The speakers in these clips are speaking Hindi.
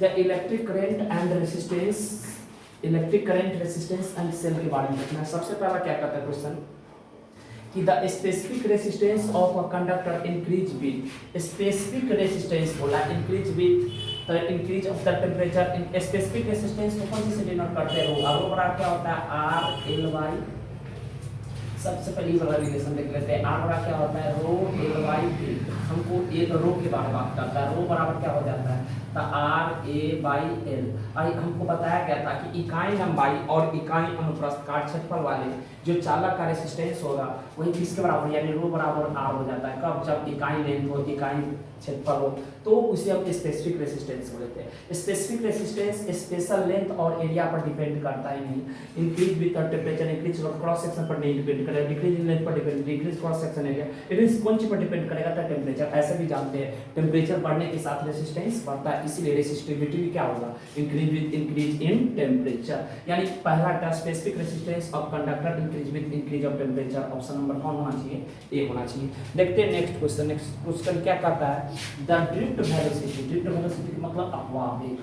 The electric current and resistance, electric current resistance and cell के बारे में देखना है। सबसे पहला क्या कहता है क्वेश्चन कि the specific resistance of a conductor increase with, specific resistance बोला increase with the increase of the temperature. इन स्पेसिफिक रेसिस्टेंस को कौन से डिनोट करते हैं? रो बराबर क्या होता है? R L Y. सबसे पहले वाला रिलेशन देख लेते हैं। आर बराबर क्या होता है? Rho L Y T. हमको एक रो के बारे में बात करता है। रो बराबर क्या हो जाता है? R A by L. आई हमको बताया गया था कि इकाई लंबाई और इकाई अनुप्रस्थ का क्षेत्रफल वाले जो चालक का रेसिस्टेंस होगा वही किसके बराबर, यानी रो बराबर आर हो जाता है। कब? जब इकाई लेंथ हो, इकाई क्षेत्रफल हो, तो उसे हम स्पेसिफिक रेसिस्टेंस बोलते हैं। स्पेसिफिक रेसिस्टेंस स्पेशल लेंथ और एरिया पर डिपेंड करता ही नहीं। Increase with temperature, increase cross section पर नहीं डिपेंड करेगा, डिक्रीज इन लेंथ पर depend, decrease cross section area, it is कौन चीज पर डिपेंड करेगा? तो टेम्परेचर। ऐसे भी जानते हैं टेम्परेचर बढ़ने के साथ रेसिस्टेंस बढ़ता है, इसीलिए रेसिस्टिविटी भी क्या होगा? Increase with increase in temperature. यानी पहला था specific resistance of conductor increase with increase of temperature. Option number कौन होना चाहिए? ए होना चाहिए। देखते हैं नेक्स्ट क्वेश्चन। नेक्स्ट क्वेश्चन क्या कहता है? The drift velocity, drift velocity का मतलब अफवाह वेग,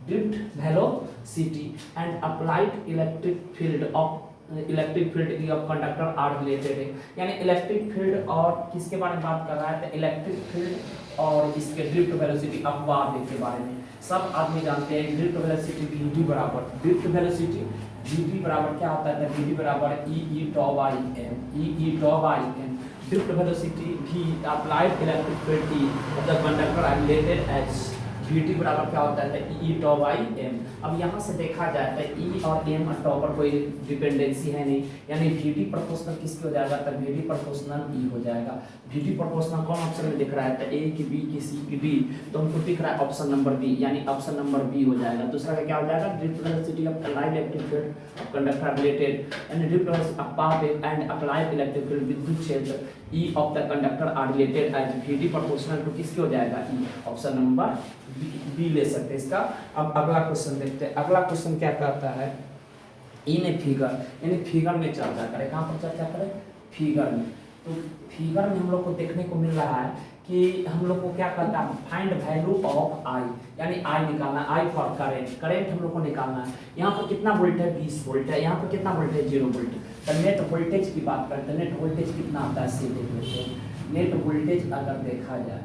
drift velocity and applied electric field of, electric field of conductor are related है। यानी इलेक्ट्रिक फील्ड और किसके बारे में बात कर रहा है? तो इलेक्ट्रिक फील्ड और इसके ड्रिफ्ट वेलोसिटी अफवाह वेग के बारे में सब आदमी जानते हैं। ड्रिफ्ट वेलोसिटी वी बराबर, ड्रिफ्ट वेलोसिटी वी बराबर क्या होता है? वी बराबर E tau by M, E tau by M. Drift velocity भी applied electric field E of the conductor are related as Vt बराबर क्या होता है? E tau by M. अब यहाँ से देखा जाए तो ई और एम और टॉ पर कोई डिपेंडेंसी है नहीं, यानी Vt प्रोपोर्शनल किसके हो जाएगा? तो Vt प्रोपोर्शनल ई हो जाएगा। Vt प्रोपोर्शनल कौन ऑप्शन में दिख रहा है? तो ए की बी की सी की डी, तो हमको दिख रहा है ऑप्शन नंबर बी, यानी ऑप्शन नंबर बी हो जाएगा। दूसरा का क्या हो जाएगा? Drift velocity of applied electric field of conductor related and drift velocity of path and applied electric field विद्युत क्षेत्र E of the conductor are related as Vt proportional to किसके हो जाएगा? ई। ऑप्शन नंबर बी ले सकते हैं इसका। अब अगला क्वेश्चन देखते हैं। अगला क्वेश्चन क्या कहता है? इन ए फिगर, यानी फिगर में चर्चा करें। कहाँ पर चर्चा करें? फिगर में। तो फिगर में हम लोग को देखने को मिल रहा है कि हम लोग को क्या करता है? फाइंड वैल्यू ऑफ आई, यानी आई निकालना है। आई फॉर करेंट, करेंट हम लोग को निकालना है। यहाँ पर कितना वोल्ट है? 20 वोल्ट है। यहाँ पर कितना वोल्ट है? 0 वोल्ट। तो नेट वोल्टेज की बात करते हैं। नेट वोल्टेज कितना आता है? से देख लेते हैं। नेट वोल्टेज अगर देखा जाए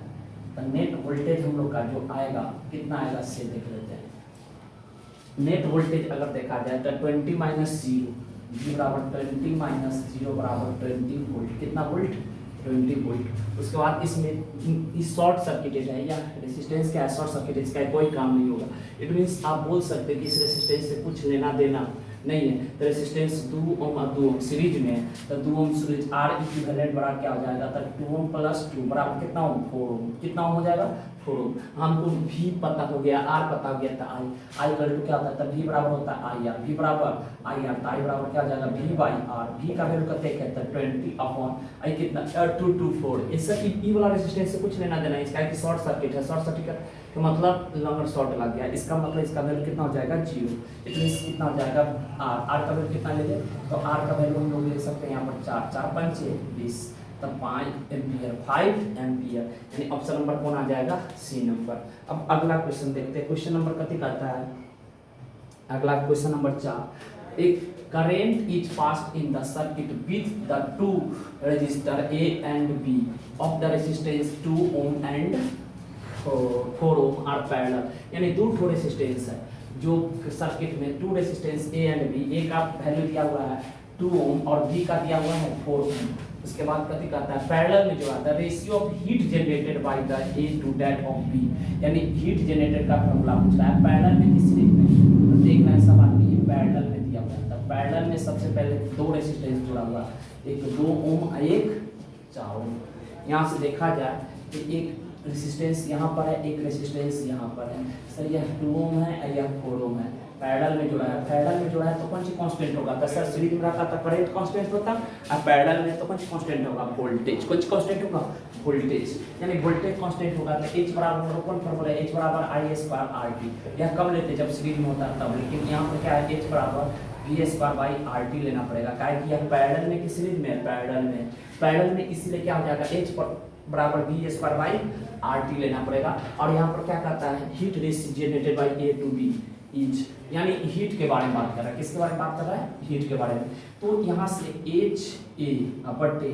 तो नेट वोल्टेज हम लोग का जो आएगा कितना आएगा? से देख लेते हैं। नेट वोल्टेज अगर देखा जाए तो 20 माइनस 0, V बराबर 20 माइनस 0 बराबर 20 वोल्ट। कितना वोल्ट? 20 वोल्ट। उसके बाद इसमें इस शॉर्ट सर्किटेड है या रेसिस्टेंस क्या है? शॉर्ट सर्किटेड, इसका कोई काम नहीं होगा। इट मीन्स आप बोल सकते हैं कि इस रेसिस्टेंस से कुछ लेना देना नहीं है। तो रेसिस्टेंस 2 ओम और 2 ओम सीरीज में है, तो 2 ओम सीरीज आर इक्विवेलेंट बराबर क्या हो जाएगा? तो 2 ओम प्लस 2 बराबर कितना ओम? 4 ओम। कितना ओम हो जाएगा? 4 ओम। हमको भी पता हो गया, आर पता हो गया, तो आई इक्वल टू क्या होता है? तो वी बराबर होता है आई आर, वी बराबर आई आर, तो आई बराबर क्या हो जाएगा? V by R. वी का वैल्यू कितने कहते हैं? 20 अपॉन आई कितना? 224। इससे ई वाला रेसिस्टेंस से कुछ लेना देना है इसका, कि शॉर्ट सर्किट है। शॉर्ट सर्किट का मतलब लंगर शॉर्ट लग गया, इसका मतलब इसका वैल्यू कितना हो जाएगा? 0। इतनी कितना हो जाएगा? आर। आर का वैल्यू कितना ले लें? तो आर का वैल्यू हम लोग ले सकते हैं यहाँ पर 4, 4 5 20, तब 5 एम्पियर, 5 एम्पियर, यानी ऑप्शन नंबर कौन आ जाएगा? C number. अब अगला क्वेश्चन देखते हैं। क्वेश्चन नंबर कितने कहता है? अगला क्वेश्चन नंबर 4। एक current is passed in the circuit with the two resistor A and B of the resistance 2 ohm and 4 ohm are parallel, यानी दो ठो रेसिस्टेंस है जो सर्किट में, 2 resistance A and B। A का वैल्यू दिया हुआ है 2 ओम और B का दिया हुआ है 4 ओम। उसके बाद कथी कहता है? पैरेलल में जो आता है ratio of heat generated by the A to that of B, यानी हीट जनरेटेड का फॉर्मूला पूछ रहा है। पैरेलल में किस सीरीज में? तो देखना है सब आदमी, ये पैरेलल में दिया हुआ है। तो पैरेलल में सबसे पहले 2 रेसिस्टेंस जुड़ा हुआ है, एक 2 ओम एक 4 ओम। यहाँ से देखा जाए कि एक रेसिस्टेंस यहाँ पर है, एक रेसिस्टेंस यहाँ पर है। सर यह 2 ओम है, यह 4 ओम है। पैरेलल में जुड़ा है, पैरेलल में जुड़ा है तो कौन सी कांस्टेंट होगा? तो सर सीरीज में रखा था करंट कांस्टेंट होता, और पैरेलल में तो कौन सी कांस्टेंट होगा? वोल्टेज। कौन सी कांस्टेंट होगा? वोल्टेज। यानी वोल्टेज कांस्टेंट होगा तो H बराबर कौन फॉर्मूला है? H बराबर I स्क्वायर RT। यह कब लेते? जब सीरीज में होता है तब। लेकिन यहाँ पर क्या है? H बराबर V स्क्वायर बाई RT लेना पड़ेगा, क्या कि यह पैरेलल में कि सीरीज में? पैरेलल में। पैरेलल में इसीलिए क्या हो जाएगा? H पर बराबर B square by R T लेना पड़ेगा। और यहाँ पर क्या करता है, heat ratio generated by A to B is, यानी हीट के बारे में बात कर रहा है। किसके बारे में बात कर रहा है, हीट के बारे में। तो यहाँ से एच ए बटे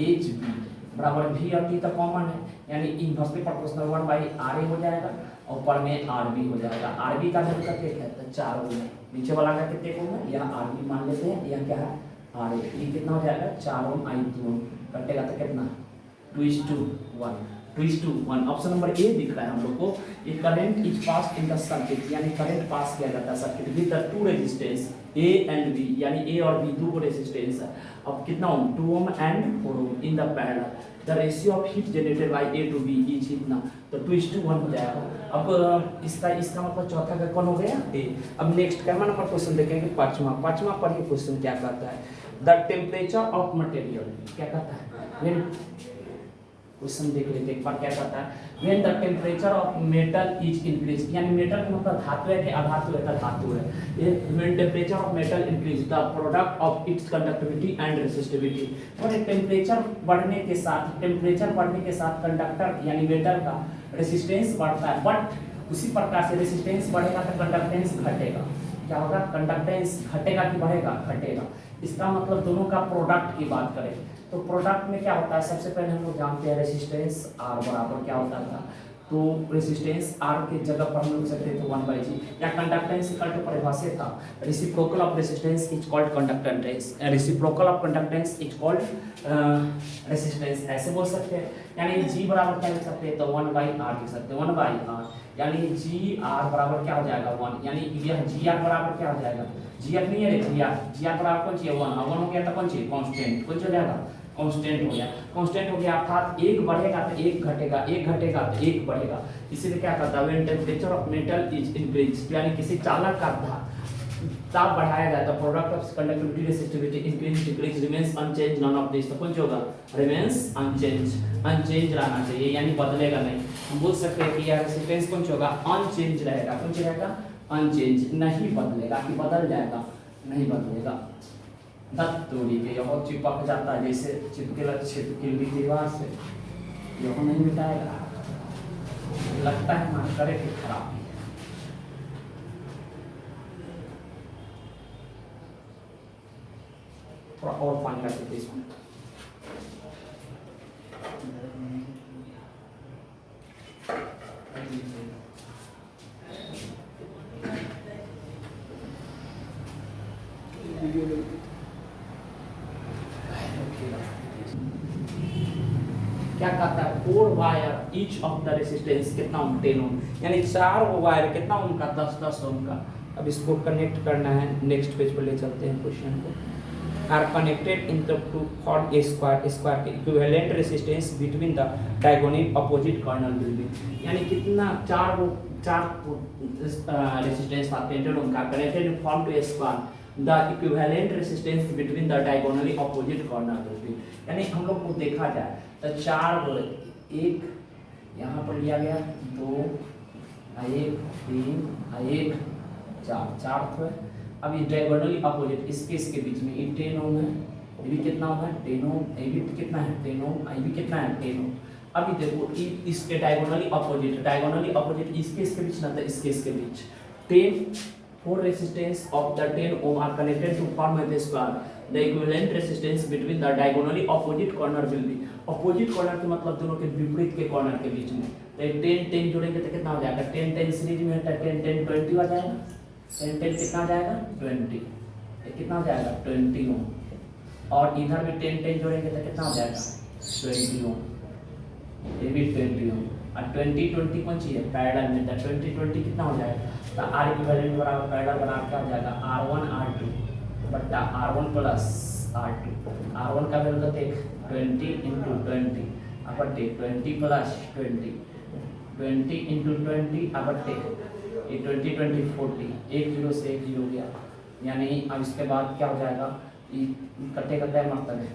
एच बी बराबर भी और टी तो कॉमन है, यानी inversely proportional 1 by R A हो जाएगा, ऊपर में आर बी हो जाएगा। आर बी का वैल्यू कितने है, तो 4 ओम है। नीचे वाला का कितने ओम है, यहाँ आर बी मान लेते हैं, यह क्या है आर ए। ये कितना हो जाएगा 4 ओम आई 2 ओम, कटेगा तो कितना 2:1, 2:1। ऑप्शन नंबर ए दिख रहा है हम लोग को। ये current is pass in the circuit, यानी करंट पास किया जाता है circuit with the two resistance A and B, यानी ए और बी दो रेजिस्टेंस है। अब कितना ohm, 2 ohm and 4 ohm in the parallel. The ratio of heat generated by A to B is इतना, तो 2:1 हो जाएगा। अब इसका मतलब चौथा का कौन हो गया ए। अब नेक्स्ट कैमरा नंबर क्वेश्चन देखेंगे, पांचवा पढ़िए क्वेश्चन क्या कहता है। द टेम्परेचर ऑफ मटेरियल, क्या कहता है, क्वेश्चन देख लेते एक बार क्या कहता है। When the temperature of metal is increase, यानी मेटल का मतलब धातु है कि अधातु है, धातु है। ये when temperature of metal increase the product of its conductivity and resistivity. और टेम्परेचर बढ़ने के साथ कंडक्टर यानी मेटल का रेसिस्टेंस बढ़ता है, बट उसी प्रकार से रेसिस्टेंस बढ़ेगा तो कंडक्टेंस घटेगा। क्या होगा, कंडक्टेंस घटेगा कि बढ़ेगा, घटेगा। इसका मतलब दोनों का प्रोडक्ट की बात करें तो प्रोडक्ट में क्या होता है, सबसे पहले हम लोग जानते हैं रेसिस्टेंस आर बराबर क्या होता था। तो रेसिस्टेंस आर के जगह पर हम लोग सकते थे 1/g, या कंडक्टेंस इक्वल टू परिभाषित था reciprocal of resistance is called conductance, reciprocal of conductance is called resistance, ऐसे बोल सकते हैं। यानी g बराबर क्या लिख सकते हैं, तो 1/r लिख सकते हैं, 1/r, यानी जी आर बराबर क्या हो जाएगा 1, यानी यह जी आर बराबर क्या हो जाएगा, जी आर नहीं है जी आर बराबर कौन चाहिए 1, 1 हो गया तो कौन चाहिए कांस्टेंट, कुछ हो जाएगा कांस्टेंट हो गया, कांस्टेंट हो गया अर्थात एक बढ़ेगा तो एक घटेगा, एक घटेगा तो एक बढ़ेगा। इसीलिए क्या कहता है, when temperature of metal is increase, यानी किसी चालक का ताप बढ़ाया जाए तो product of conductivity resistivity increase decrease remains unchange, none of this, तो कौन होगा रिमेंस अनचेंज, अनचेंज रहना चाहिए यानी बदलेगा नहीं। हम बोल सकते हैं कि यह रेसिस्टेंस कौन होगा अनचेंज रहेगा, कौन रहेगा अनचेंज, नहीं बदलेगा कि बदल जाएगा, नहीं बदलेगा। दूरी के यह चिपक जाता है, जैसे चिपके दीवार से, यह नहीं मिटाएगा, लगता है ना करे कि खराब। थोड़ा और पानी रख देते इसमें। क्या कहता है 4 wire each of the resistance कितना ओम 10 ओम, यानी 4 वायर कितना ओम का 10-10 ओम का। अब इसको कनेक्ट करना है, नेक्स्ट पेज पर ले चलते हैं क्वेश्चन को। R connected in the to form a square के equivalent resistance between the diagonal opposite corner will be, यानी कितना चार रेसिस्टेंस था 10 ओम का connected in form to a square, the equivalent resistance between the diagonally opposite corner will be, यानी हम लोग को देखा जाए तो 4 एक यहाँ पर लिया गया, 2 1 3 1 4 तो है। अब ये डायगोनली अपोजिट इसके बीच में ये 10 ओम है, ये भी कितना ओम है 10 ओम, ये भी कितना है 10 ओम, ये भी कितना है 10 ओम। अभी देखो इसके डायगोनली अपोजिट इसके बीच ना, तो इसके बीच 10 4 resistance of the 10 ohm are connected to form a square. The equivalent resistance between the diagonally opposite corner will be, opposite corner के मतलब दोनों के विपरीत के कॉर्नर के बीच में, तो 10 जोड़ेंगे तो कितना हो जाएगा, 10 सीरीज में है तो 10 20 हो जाएगा, 10 कितना हो जाएगा 20, कितना हो जाएगा 20 ओम, और इधर भी 10 जोड़ेंगे तो कितना हो जाएगा 20 ओम, ये भी 20 ओम, और 20 कौन चाहिए पैरेलल में, तो 20 कितना हो जाएगा, तो आर इक्विवेलेंट बराबर पैरेलल बना क्या हो जाएगा R1 R2 बट्टा R1 प्लस R2, R1 का वैल्यू तो देख 20 × 20 अपटे 20 प्लस 20 × 20 अपटे ये 20 20 40, 1 0 से 1 0 गया, यानी अब इसके बाद क्या हो जाएगा, ये कटे का क्या मतलब है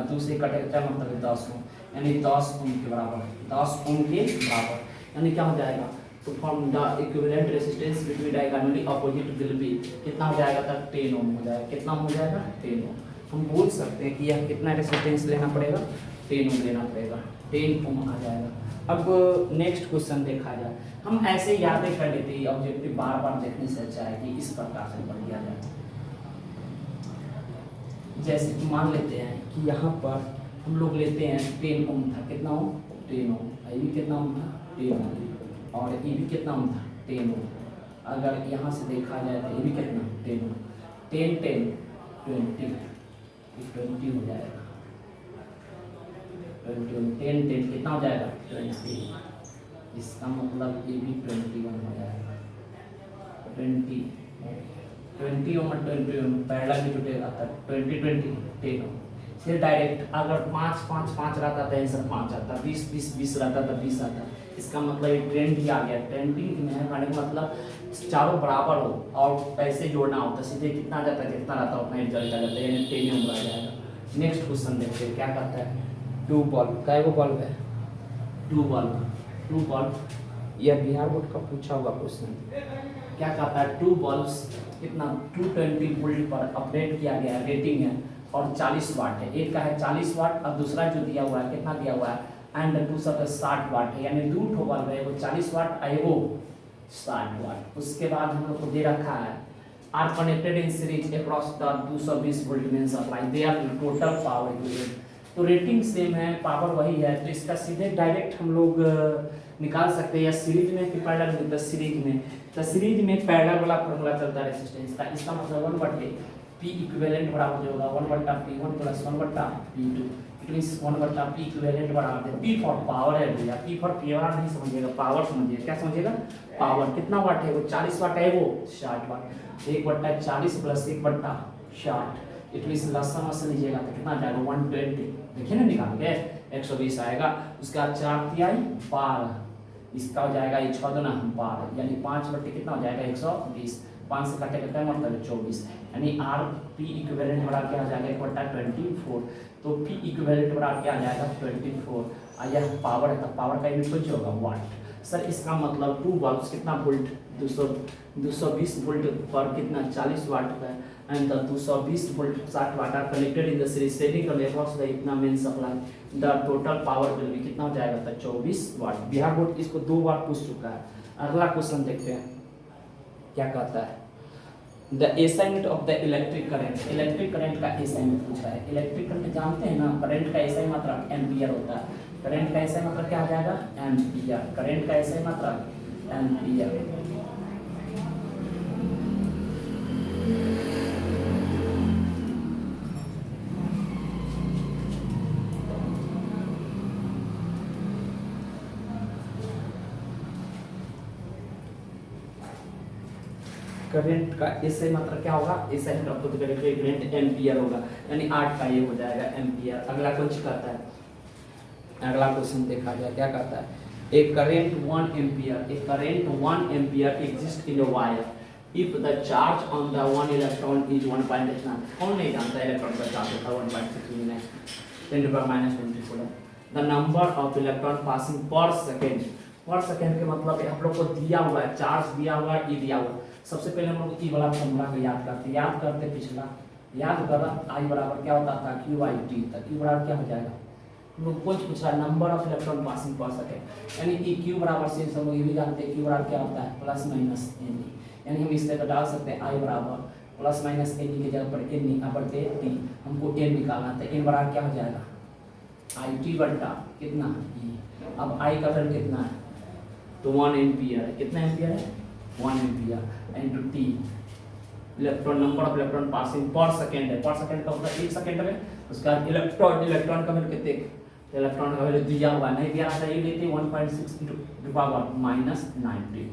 2 से कटे का क्या मतलब है 10 ओम, यानी 10 ओम के बराबर, 10 ओम के बराबर, यानी क्या हो जाएगा, तो from the equivalent resistance between diagonally opposite will be कितना हो जाएगा, तक 10 ओम हो जाएगा, कितना हो जाएगा 10 ओम। हम बोल सकते हैं कि यह कितना रेजिस्टेंस लेना पड़ेगा, 10 ओम लेना पड़ेगा, 10 ओम आ जाएगा। अब नेक्स्ट क्वेश्चन देखा जाए, हम ऐसे यादें कर लेते हैं, ऑब्जेक्टिव बार बार देखने से अच्छा है कि इस प्रकार से पढ़ लिया जाए। जैसे कि मान लेते हैं कि यहाँ पर हम लोग लेते हैं 10 ओम था, कितना ओम, 10 ओम, ये भी कितना ओम था, 10 ओम, और ये भी कितना ओम था, 10 ओम। अगर यहाँ से देखा जाए तो ये भी कितना, 10 ओम, 10 10 20 20 हो जाएगा, 20 10 10 कितना हो जाएगा, 20। इसका मतलब ये भी 21 हो जाएगा, 20 ओम और 20 ओम पहला भी जुटेगा था, 20 20 10 ओम। फिर डायरेक्ट अगर 5 5 5 रहता था, आंसर 5 आता, 20 20 20 रहता था, 20 आता। इसका मतलब ये ट्रेंड ही आ गया। ट्रेंडिंग में है मतलब चारों बराबर हो और पैसे जोड़ना हो तो सीधे कितना जाता है, जितना रहता है उतना रिजल्ट आ जाता है, यानी 10 ओम आ जाएगा। नेक्स्ट क्वेश्चन देखते हैं क्या कहता है, ट्यूब बल्ब, कै गो बल्ब है, ट्यूब बल्ब, यह बिहार बोर्ड का पूछा हुआ क्वेश्चन। क्या कहता है, ट्यूब बल्ब्स कितना 220 वोल्ट पर अपडेट किया गया है, रेटिंग है और 40 वाट है। एक का है 40 वाट और दूसरा जो दिया हुआ है कितना दिया हुआ है, एंड दूसरा का 60 वाट है, यानी दो ठो बल्ब है, वो 40 वाट और वो 60 वाट। उसके बाद हम लोग को दे रखा है are connected in series across the 220 volt main supply, they are total power. तो रेटिंग सेम है, पावर वही है, तो इसका सीधे डायरेक्ट हम लोग निकाल सकते हैं, या सीरीज में कि पैरेलल में। सीरीज में, तो सीरीज में पैरेलल वाला फॉर्मूला चलता है रेजिस्टेंस का। इसका मतलब 1/, P इक्विवेलेंट बराबर जो होगा 1/P1 + 1/P2, it means 1/P equivalent बराबर है, P फॉर पावर है भैया, P फॉर पावर नहीं समझिएगा, पावर समझिएगा। क्या समझिएगा, पावर। कितना वाट है वो, 40 वाट है, वो 60 वाट, 1/40 + 1/60, इट मींस लसन से लीजिएगा तो कितना आ जाएगा, 120। देखिए ना निकाल के 120 आएगा। उसका 4 तिहाई 12, इसका हो जाएगा 6 दूना 12, यानी 5/, कितना हो जाएगा 120, 5 से काटे कितना मतलब 24, यानी आर पी इक्विवेलेंट बड़ा क्या आ जाएगा 1/24। तो पी इक्विवेलेंट बड़ा क्या आ जाएगा 24, और यह पावर है, तो पावर का यूनिट कुछ होगा वाट। सर इसका मतलब 2 बल्ब्स कितना वोल्ट, 220 वोल्ट पर कितना 40 वाट का, and the 220 volt 60 watt are connected in the series setting across the इतना main supply, the total power will be कितना हो जाएगा, तो 24 वाट। बिहार बोर्ड इसको 2 बार पूछ चुका है। अगला क्वेश्चन देखते हैं क्या कहता है, the SI unit of the electric current. Electric current का एसआई यूनिट पूछ रहा है। इलेक्ट्रिक करंट जानते हैं ना, करंट का एसआई मात्रा एम्पियर होता है। करंट का एसआई मात्रा क्या आ जाएगा, एम्पियर। करंट का एसआई मात्रा एम्पियर। करंट का एसआई मात्रा क्या होगा, SI unit of the current ampere होगा, यानी 8 का ये हो जाएगा एम्पियर। अगला कुछ कहता है, अगला क्वेश्चन देखा जाए क्या कहता है, a current 1 ampere, a current 1 ampere exist in a wire if the charge on the 1 electron is 1.9। कौन नहीं जानता इलेक्ट्रॉन का चार्ज होता है 1.6 10⁻24। The number of electron passing पर सेकेंड, पर सेकेंड के मतलब हम लोग को दिया हुआ है, चार्ज दिया हुआ है, ई दिया हुआ है। सबसे पहले हम लोग ई वाला फॉर्मूला को याद करते पिछला, याद करा आई बराबर क्या होता था, QIT, तो Q बराबर क्या हो जाएगा, हम लोग कुछ पूछ रहा है नंबर ऑफ इलेक्ट्रॉन पासिंग पर सेकेंड, यानी कि Q बराबर से सब लोग ये भी जानते हैं Q बराबर क्या होता है ±NE, यानी हम इस तरह डाल सकते हैं I बराबर ±NE की जगह पर NE/T, हमको N निकालना था, N बराबर क्या हो जाएगा IT बटा कितना E। अब I का वैल्यू कितना है, तो 1 एम्पियर है, कितना एम्पियर है 1 ampere into T, electron number of electron passing per second है, पर सेकंड का मतलब 1 सेकंड में। उसका इलेक्ट्रॉन का वैल्यू कितने, इलेक्ट्रॉन का वैल्यू दिया हुआ नहीं दिया था, ये लेते 1.6 × -90।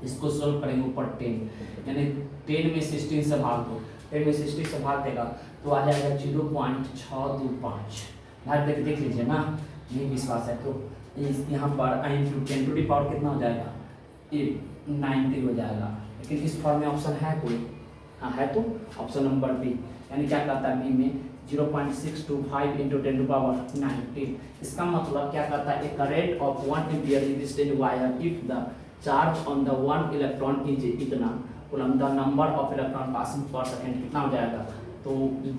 इसको सोल्व करेंगे ऊपर 10, यानी 10 में 16 से भाग दो, 10 में 16 से भाग देगा तो आ जाएगा 0.625। भाग देख लीजिए ना, नहीं विश्वास है तो यहाँ पर × 10⁻⁴ कितना हो जाएगा, 90 हो जाएगा। लेकिन इस फॉर्म में ऑप्शन है कोई, हाँ है, तो ऑप्शन नंबर बी, यानी क्या कहता है बी में 0.625 × 10⁻90। इसका मतलब क्या कहता है, a current of 1 ampere exist in wire if the charge on the 1 electron is इतना coulomb, the number of electron passing per second कितना हो जाएगा तो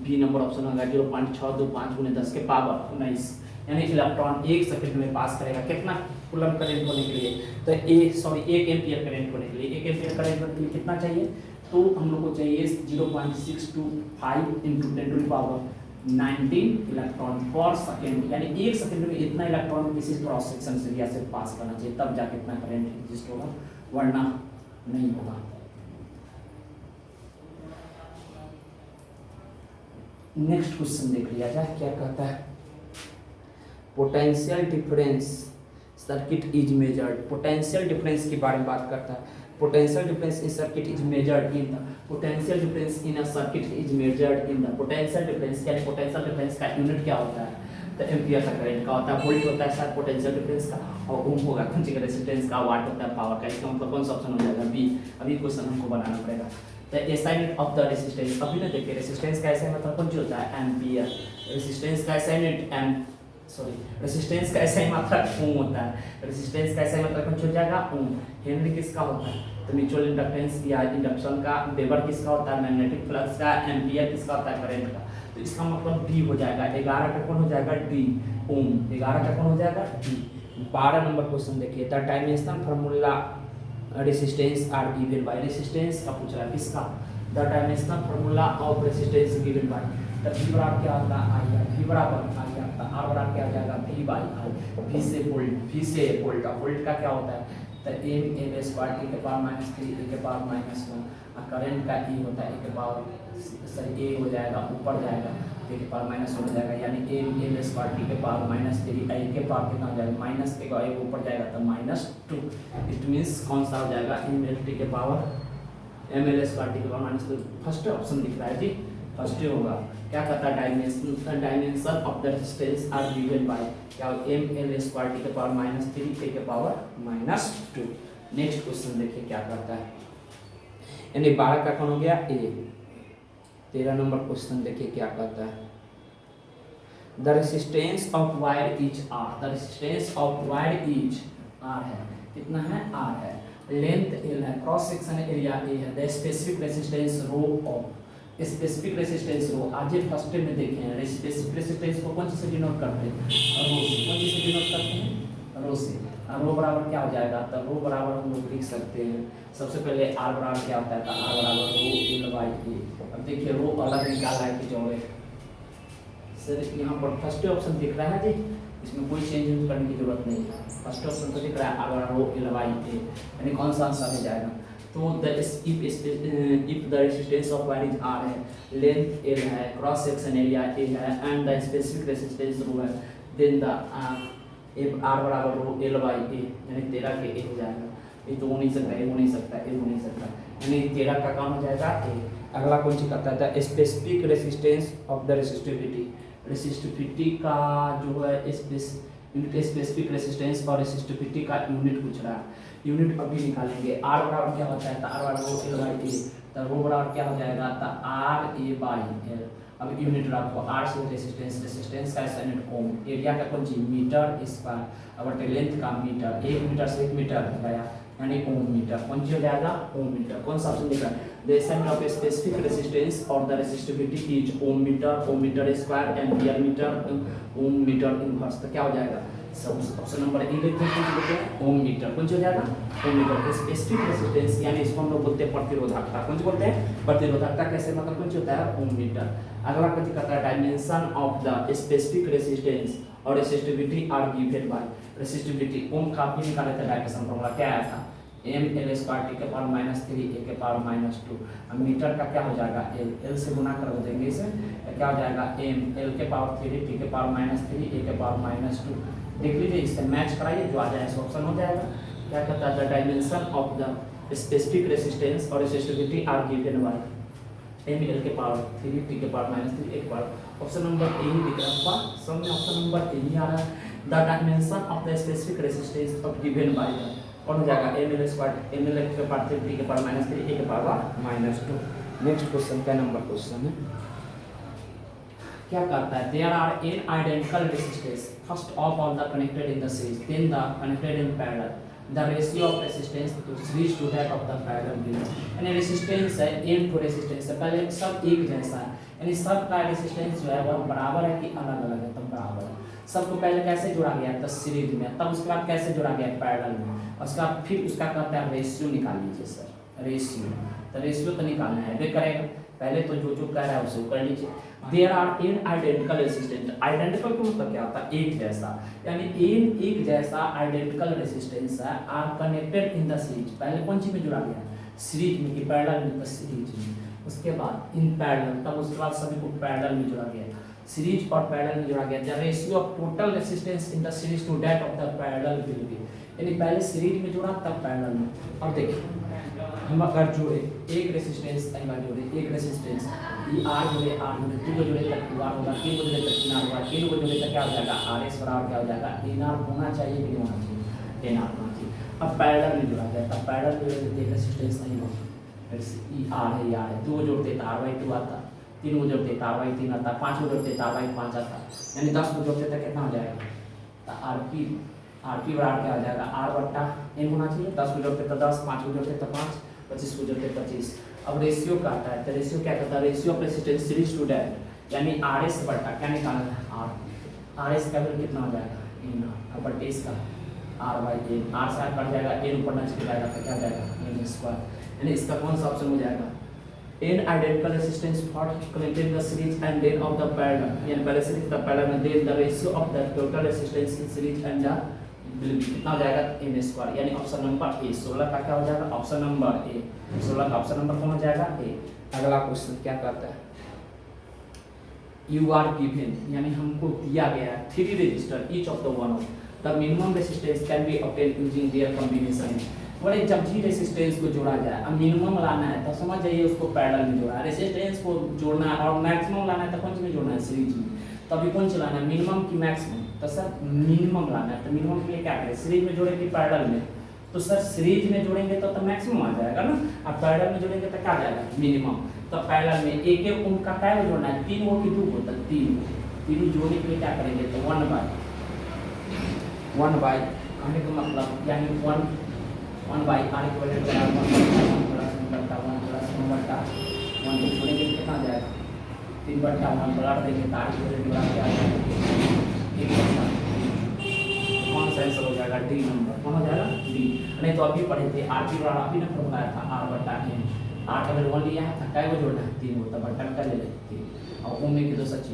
बी नंबर ऑप्शन होगा 0.625 गुने 10 के पावर 19, यानी इलेक्ट्रॉन 1 सेकंड में पास करेगा कितना कूलम करंट होने के लिए, तो 1 एम्पियर करंट होने के लिए, 1 एम्पियर करंट होने के लिए कितना चाहिए, तो हम लोग को चाहिए 0.625 into 10 to the power 19 electron per second, यानी 1 सेकंड में इतना इलेक्ट्रॉन किसी क्रॉस सेक्शन से एरिया से पास करना चाहिए, तब जाके इतना करंट एग्जिस्ट होगा, वरना नहीं होगा। नेक्स्ट क्वेश्चन देख लिया जाए क्या कहता है। Potential difference circuit is measured, potential difference के बारे में बात करता है। Potential difference in circuit is measured in the, potential difference in a circuit is measured in the, potential difference यानी पोटेंशियल डिफरेंस का यूनिट क्या होता है, तो एम्पियर का करंट का होता है, वोल्ट होता है सर पोटेंशियल डिफरेंस का, और ओम होगा कौन सी रेजिस्टेंस का, वाट होता है पावर का। इसका मतलब कौन सा ऑप्शन हो जाएगा, बी। अभी क्वेश्चन हमको बनाना पड़ेगा। The assignment of the resistance, अभी ना देखिए रेजिस्टेंस का ऐसा मतलब कौन सी होता है, एम्पियर। रेजिस्टेंस का असाइनमेंट रेजिस्टेंस का ऐसा ही मात्रक ओम होता है, रेजिस्टेंस का ऐसा ही मात्रक कौन हो जाएगा, ओम। हेनरी किसका होता है, तो म्यूचुअल इंडक्टेंस या इंडक्शन का, वेबर किसका होता है, मैग्नेटिक फ्लक्स का, एम्पियर किसका होता है, करंट का। तो इसका मतलब डी हो जाएगा, 11 का कौन हो जाएगा, डी ओम, 11 का कौन हो जाएगा, डी। 12 नंबर क्वेश्चन देखिए, the dimension formula resistance R given by, resistance का पूछ रहा है किसका, the dimensional formula of resistance given by, the V बराबर क्या होता है, आई है, वी बराबर आई आता, आर बराबर क्या हो जाएगा, वी बाई आई, वी से वोल्ट, वोल्ट का क्या होता है, तो एम एल स्क्वायर टी के पावर -3 ए के पावर -1, और करंट का ई होता है ए के पावर सॉरी ए हो जाएगा ऊपर जाएगा ए के पावर माइनस हो जाएगा, यानी एम एल स्क्वायर टी के पावर -3 ए के पावर कितना हो जाएगा, माइनस के का ऊपर जाएगा तो -2, इट मीन्स कौन सा हो जाएगा, एम एल टी के power M L square T के पावर -2। फर्स्ट ऑप्शन दिख रहा है जी, फर्स्ट होगा। क्या कहता है, dimension of the resistance R given by क्या, एम एल स्क्वायर टी के पावर -3 ए के पावर -2। नेक्स्ट क्वेश्चन देखिए क्या करता है, यानी 12 का कौन हो गया, ए। 13 नंबर क्वेश्चन देखिए क्या कहता है, the resistance of wire is R, the resistance of wire is R है, कितना है, आर है, लेंथ एल है, क्रॉस सेक्शन एरिया ए है, the specific resistance rho of, specific resistance rho आज फर्स्ट में देखे हैं, स्पेसिफिक रेजिस्टेंस को कौन से डिनोट करते हैं, रो से, कौन से डिनोट करते हैं, रो से। रो बराबर क्या हो जाएगा, तो रो बराबर हम लोग लिख सकते हैं, सबसे पहले आर बराबर क्या होता है, तो आर बराबर रो एल बाई ए। अब देखिए रो अलग निकाला है कि जोड़े सर, यहाँ पर फर्स्ट ऑप्शन दिख रहा है जी, इसमें कोई चेंज करने की जरूरत नहीं है, फर्स्ट ऑप्शन तो दिख रहा है आर बराबर रो एल बाई ए, यानी कौन सा आंसर हो जाएगा, तो if the resistance of wire is R है, length L है, cross section area A है, and the specific resistance rho है, then the R बराबर रो L by A, यानी 13 के A हो जाएगा। ये तो हो नहीं सकता, ये हो नहीं सकता, ये हो नहीं सकता, यानी 13 का काम हो जाएगा A। अगला कौन सी करता है, specific resistance of the resistivity, resistivity का जो है स्पेसिफिक रेजिस्टेंस और रेसिस्टिविटी का यूनिट पूछ रहा है, यूनिट अभी निकालेंगे। आर बराबर क्या होता है, तो आर बराबर रो एल बाई ए, तो रो बराबर क्या हो जाएगा, तो आर ए बाई एल। अब यूनिट रखो, आर से रेजिस्टेंस का यूनिट ओम, एरिया का कौन चीज, मीटर स्क्वायर, अब लेंथ का मीटर, 1 मीटर से 1 मीटर गया यानी ओम मीटर, कौन चीज हो जाएगा, ओम मीटर। कौन सा ऑप्शन दिख रहा है, the sum of specific resistance और the resistivity is ohm metre square, ampere metre, ohm metre inverse, तो क्या हो जाएगा, सब ऑप्शन नंबर ए लिखते हैं, ओम मीटर। कौन सी हो जाएगा, ओम मीटर। स्पेसिफिक रेजिस्टेंस यानी इसको हम लोग बोलते हैं प्रतिरोधकता, कौन सी बोलते हैं, प्रतिरोधकता। कैसे मतलब कौन सी होता है, ओम मीटर। अगला कौन सी कहता है, dimension of the specific resistance और resistivity are given by, resistivity ohm का भी निकाले थे, डायमेंशन फॉर्मूला क्या आया था, एम एल स्क्वायर टी के पावर -3 ए के पावर -2। अब मीटर का क्या हो जाएगा, एल, एल से गुना कर देंगे इसे, क्या हो जाएगा, एम एल के पावर 3 टी के पावर -3 ए के पावर -2। देख लीजिए, इससे मैच कराइए, जो आ जाए इस ऑप्शन हो जाएगा। क्या कहता है, the dimension of the specific resistance और resistivity are given by M L के पावर 3 टी के पावर -3 ए के पावर। ऑप्शन नंबर ए ही दिख रहा है, सब में ऑप्शन नंबर ए ही आ रहा है। The dimension of the specific resistance of given by कौन हो जाएगा, M L square, M L के पावर 3 टी के पावर -3 ए के पावर -2। नेक्स्ट क्वेश्चन क्या नंबर क्वेश्चन है, क्या करता है, there are N identical resistance, first of all the connected in the series, then the connected in parallel, the ratio of resistance to series to that of the parallel given, यानी रेसिस्टेंस है एन टू रेसिस्टेंस है, पहले सब एक जैसा है, यानी सब का रेसिस्टेंस जो है वह बराबर है कि अलग अलग है, तब बराबर है। सबको पहले कैसे जोड़ा गया तो सीरीज में, तब उसके बाद कैसे जोड़ा गया पैरेलल में, उसका फिर उसका कहता है रेशियो निकाल लीजिए सर, रेशियो, तो रेशियो तो निकालना है वे करेगा, पहले तो जो कह रहा है उसे कर लीजिए। There are N identical resistance, identical का मतलब क्या होता है एक जैसा, यानी एन एक जैसा आइडेंटिकल रेसिस्टेंस है are connected in the series, पहले कौन चीज में जुड़ा गया सीरीज में कि पैरेलल में, तो सीरीज में, उसके बाद इन पैरेलल, तब उसके बाद सभी को पैरेलल में जोड़ा गया, सीरीज और पैरेलल में जोड़ा गया। The ratio of total resistance in the series to that of the parallel will be, यानी पहले सीरीज में जोड़ा तब पैरेलल में। और देखिए हम अगर जोड़े एक रेसिस्टेंस अगर जोड़े एक रेसिस्टेंस ये आर जोड़े टू को जोड़े तक टू आर होगा, तीन को जोड़े तक तीन आर होगा, तीन को जोड़े तक क्या हो जाएगा आर एस बराबर क्या हो जाएगा एन आर होना चाहिए कि नहीं होना चाहिए, एन आर होना चाहिए। अब पैरेलल में जोड़ा गया, तब पैरेलल में एक रेसिस्टेंस नहीं होगा, फिर आर है यार है, दो को जोड़ते तो आर वाई टू आता, तीन को जोड़ते तो आर वाई तीन आता, पाँच को जोड़ते तो आर वाई पाँच आता, यानी 10 को जोड़ते तक कितना हो जाएगा, तो आर पी बराबर क्या हो जाएगा आर बट्टा एन होना चाहिए, 10 को जोड़ते तो 10, 5 को जोड़ते तो 5, 25 को जोड़ते 25। अब रेशियो का आता है, तो रेशियो क्या कहता है, ratio of resistance series to that, यानी आर एस बट्टा क्या निकालना है आर एस का वैल्यू कितना हो जाएगा एन आर बट्टे इसका आर बाई एन, आर से कट जाएगा एन ऊपर नीचे जाएगा तो क्या जाएगा एन स्क्वायर, यानी इसका कौन सा ऑप्शन हो जाएगा N identical resistance for connected the series and then of the parallel, यानी पहले सीरीज द पैरेलल में then the ratio of the total resistance in series and the will be कितना हो जाएगा एन स्क्वायर, यानी ऑप्शन नंबर ए 16 का क्या हो जाएगा ऑप्शन नंबर ए 16 का ऑप्शन नंबर कौन हो जाएगा ए। अगला क्वेश्चन क्या कहता है, यू आर गिवन, यानी हमको दिया गया है 3 register each of the one of the minimum resistance can be obtained using their combination, बोले जब जी रेसिस्टेंस को जोड़ा जाए, अब मिनिमम लाना है तो समझ जाइए उसको पैरेलल में जोड़ा है, रेसिस्टेंस को जोड़ना है और मैक्सिमम लाना है तो कौन सी में जोड़ना है सीरीज में, तो अभी कौन सी लाना है मिनिमम की मैक्सिमम, तो सर मिनिमम लाना है, तो मिनिमम के लिए क्या करें सीरीज में जोड़ेंगे पैरेलल में, तो सर सीरीज में जोड़ेंगे तो मैक्सिमम आ जाएगा ना, अब पैरेलल में जोड़ेंगे तो क्या आ जाएगा मिनिमम, तो पैरेलल में एक एक उनका क्या जोड़ना है 3 को कि 2 को, तो 3 जोड़ने के लिए क्या करेंगे तो 1 बाई कहने का मतलब यानी 1 by R equal to 1 plus 1 बटा 1 को छोड़ेंगे कितना आ जाएगा 3 बटा 1 बराबर देंगे तो आर इक्वल टू क्या आ जाएगा कौन सा आंसर हो जाएगा डी नंबर, कौन हो जाएगा डी। नहीं तो अभी पढ़े थे आर पी बराबर अभी ना फॉर्मूला था आर बटा एन, आर का वैल्यू 1 लिया है, कै को जोड़ना है 3 को, तो बटा का ले लेते हैं और ओम में की दो सच्ची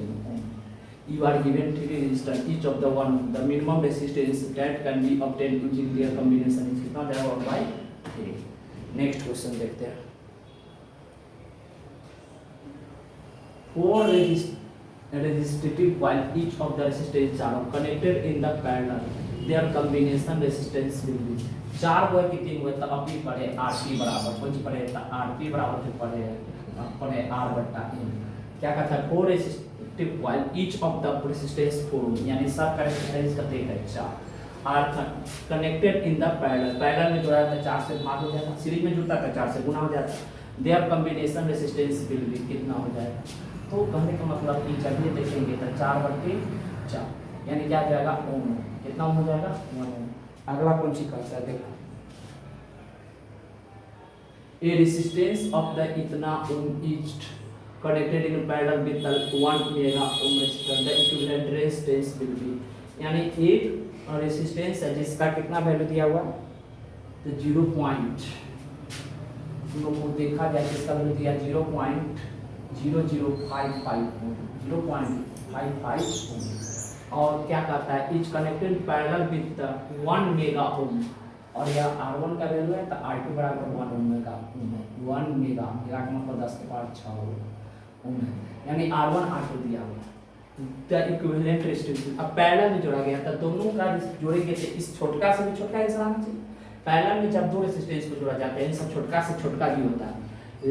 you are given 3 resistors each of the one the minimum resistance that can be obtained using their combination is कितना जाएगा 1 by 3। नेक्स्ट क्वेश्चन देखते हैं, 4 resistive while each of the resistance are connected in the parallel their combination resistance will be, 4 हुए कि 3 हुए तो अभी पढ़े आरपी बराबर कौन सी पढ़े तो आरपी बराबर जो पढ़े आर बट्टा एन, क्या कहता है 4 resistive while each of the resistance 4 यानी सब का रेजिस्टेंस का देख है 4 R connected in the parallel, parallel में जोड़ा था 4 से भाग हो जाता, सीरीज में जुड़ता था 4 से गुना हो जाता, there combination resistance will be कितना हो जाएगा, तो कहने का मतलब कि चलिए देखेंगे तो 4/4 यानी क्या जाएगा ओम, कितना ओम हो जाएगा 1 ओम। अगला कौन सी करता है देखो, ए रेजिस्टेंस ऑफ द इतना ओम is connected in parallel with the 1 mega ohm resistor the equivalent resistance will be, यानी एक रेजिस्टेंस है जिसका कितना वैल्यू दिया हुआ तो 0 पॉइंट को देखा जाए जिसका वैल्यू दिया 0.0055 और क्या कहता है is connected parallel with the 1 mega ohm, और यह R1 का वैल्यू है तो R2 बराबर 1 ओम मेगा ओम है, 1 मेगा का मतलब 10 के पावर 6 ओम है, यानी R1 R2 दिया हुआ द इक्विवेलेंट रेजिस्टेंस। अब पैरेलल में जोड़ा गया था दोनों का जोड़ेंगे तो इस छोटका से भी छोटका आंसर आना चाहिए, पैरेलल में जब दो रेजिस्टेंस को जोड़ा जाता है इन सब छोटका से छोटका ही होता है,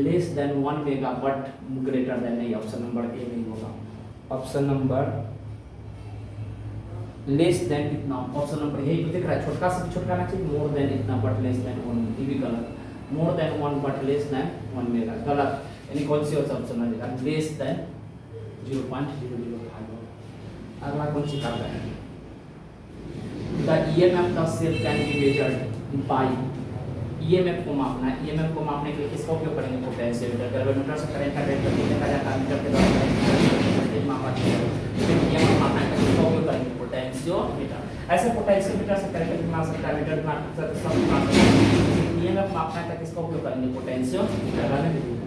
less than 1 mega but greater than नहीं, ऑप्शन नंबर ए नहीं होगा, ऑप्शन नंबर लेस देन इतना, ऑप्शन नंबर यही दिख रहा है छोटका से भी छोटका आना चाहिए, मोर देन इतना बट लेस देन 1, ये भी गलत, more than 1 but less than 1 mega गलत, यानी कौन सी ऑप्शन आ जाएगा लेस देन 0.005। अगला कौन सी करता है the EMF of cell can be measured by EMF को मापना, EMF को मापने के लिए किसका उपयोग करेंगे? पोटेंशियोमीटर। गैल्वेनोमीटर से करंट का रेट देखा जाता है, मीटर के द्वारा करंट मापा जाता है। फिर EMF मापना है किसका उपयोग करेंगे? पोटेंशियोमीटर। ऐसे पोटेंशियोमीटर से करंट कितना सकता है? मीटर सब EMF मापना है किसका उपयोग करेंगे? पोटेंशियोमीटर।